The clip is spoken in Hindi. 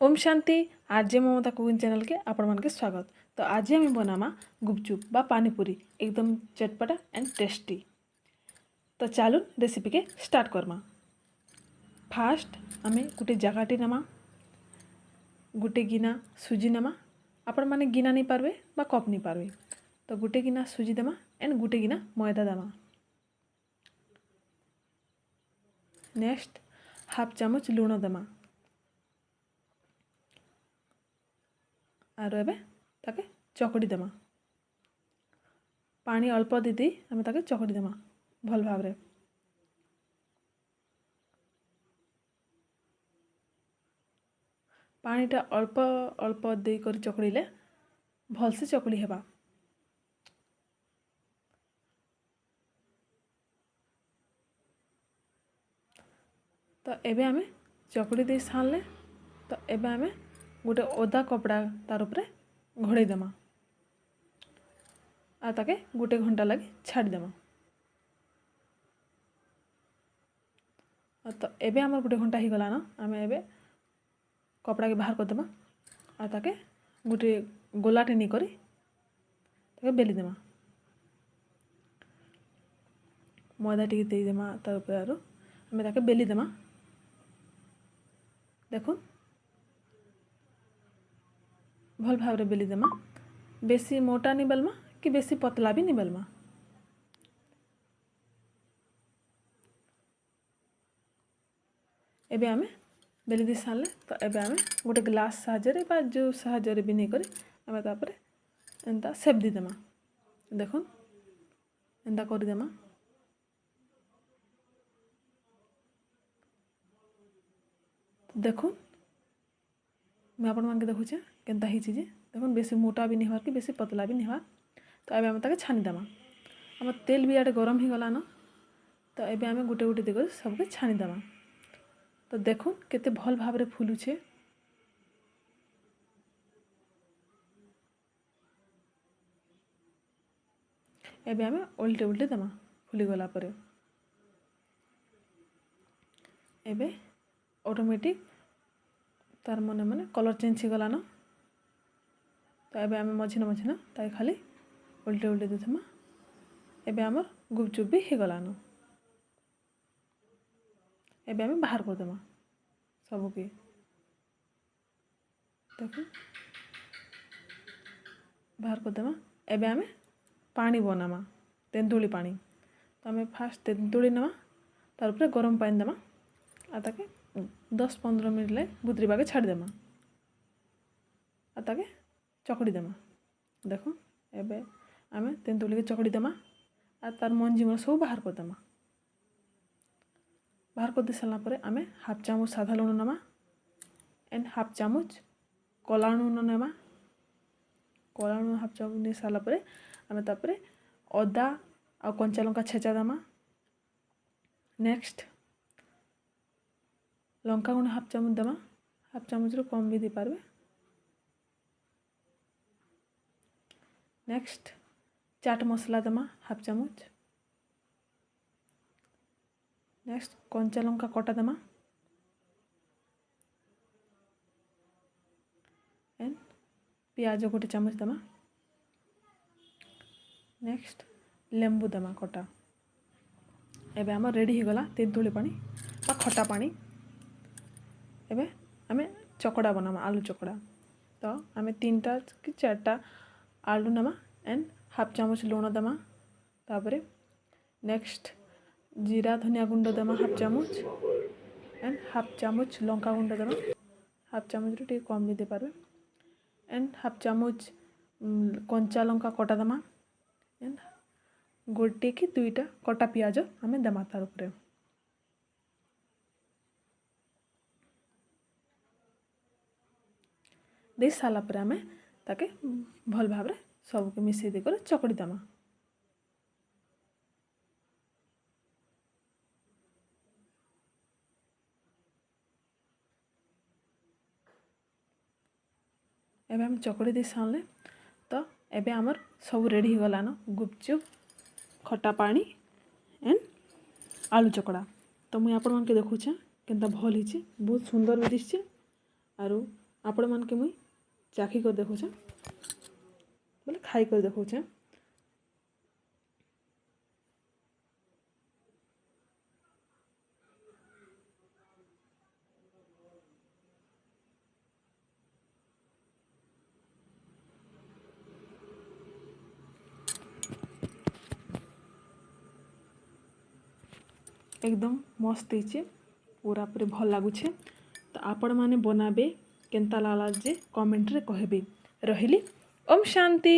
ओम शांति। आरजे ममता कुकिंग चैनल के आपण मन के स्वागत। तो आज हम बनामा गुपचुप बा पानीपुरी एकदम चटपटा एंड टेस्टी। तो चलो रेसिपी के स्टार्ट करमा। फास्ट आमे गोटे जगाटी नमा, गोटे गिना सुजी नमा। आपण माने गिना नहीं पारबे बा कप नहीं पारबे तो गोटे गिना सुजी देमा एंड गोटे गिना मैदा देमा। नेक्स्ट हाफ चामच लुण देमा आरो एबे ताके चकड़ी देमा। पानी अल्प दीदी आम ताके चकड़ी देमा भल भाव रे। पानीटा अल्प अल्प दे कर चकड़ीले भल से चकड़ी हेबा। तो एबे आमे चकड़ी दे सारले तो एबे आमे गोटे ओदा कपड़ा तार उपरे घोड़े देमा आ ताके गोटे घंटा लगी छाड़ी देमा। तो एबे आमर गोटे घंटा ही गला ना, आमे एबे कपड़ा के बाहर कर देमा आ ताके गोटे गोलाटे नहीं करी ताके बेली देमा। मैदा टिके दे देमा तार उपरे आरो आमे ताके बेली देमा। देखो भल भाव रे बेली देमा। बेसी मोटा नहीं बेलमा कि बेसी पतला भी नहीं बेलमा। एबे आमे बेली दी सारले तो एबे आमे गोटे ग्लास साहाଯ୍ୟରେ बा जो साहाଯ୍ୟରେ भी नहीं करी आमे तापरे एंता सेप दी देमा। देखो एंता कर देमा। देखो मैं आपण मान के देखुचे केनता ही चीज देखो बेसी मोटा भी नहीं हवा कि बेसी पतला भी नहीं हवा। तो एबे आमे ताके छानी देमा। हम तेल भी आटे गरम ही गला न तो एबे आमे गोटे गोटे देकर सबके छानी देमा। तो देखो केते भल भाव रे फुलुछे। एबे आमे उल्टे उल्टे देमा फुली गला परे। एबे ऑटोमेटिक तार मने मने कलर चेंज ही गला न। तो एबे आमे मझिना मझिना ताई खाली उल्टे उल्टे देथमा। एबे आमर गुपचुप भी ही गला न। एबे आमे बाहर कर देमा सबू के। देखो बाहर कर देमा। एबे आमे पानी बनामा तेंतुली पानी। तो आमे फास्ट तेंतुली नमा तार उपरे गरम पानी देमा आ ताके 10-15 मिनट ले बुतरी बागे छाड़ी देमा आ ताके चकड़ी देमा। देखो एबे आमे तेंतुली के चकड़ी देमा आ तार मंजी मन सब बाहर कर देमा। बाहर कर दे सारला परे आमे हाफ चामच साधा लुण नमा एंड हाफ चामच कला लुण नेमा। कला लुण हाफ चामच ने सारला परे आमे तापरे अदा आ कंचा लंका छेचा देमा। नेक्स्ट लंका गुण हाफ चामच देमा, हाफ चामच रो कम भी दे पारबे। नेक्स्ट चाट मसला देमा हाफ चामच। नेक्स्ट कंचा लंका कटा देमा एंड प्याज गोटे चामच देमा। नेक्स्ट लेंबू देमा कटा। एबे आम रेडी हो गला तेंतुली पानी बा खटा पानी। एबे आमे चकड़ा बनामा आलू चकड़ा। तो आमे 3टा कि 4टा आलू नमा एंड हाफ चामच लुण देमा। तापरे नेक्स्ट जीरा धनिया गुंड देमा हाफ चामच एंड हाफ चामच लंका गुंड देमा। हाफ चामच टे कम भी दे पारबे एंड हाफ चामच कंचा लंका कटा देमा एंड गोटे कि 2टा कटा पियाज आमे देमा तार उपरे। दे साला पर आमे ताके भल भाव रे सब के मिसई दे कर चकड़ी देमा। एबे हम चकड़ी दे सारले तो एबे आमर सब रेडी हो गला न गुपचुप खटा पानी एंड आलू चकड़ा। तो मुई आपण मन के देखुछे केनता भल हिचे बहुत सुंदर भी दिसचे आरो आपण मानके मुई चाखी कर देखुछे बोले खाई कर देखुछे। एकदम मस्त ହେଇଛି पूरा पूरी भल लगुछे। तो आपण माने बनाबे केनता लागला जे कमेंट रे कहबे। रहिली ओम शांति।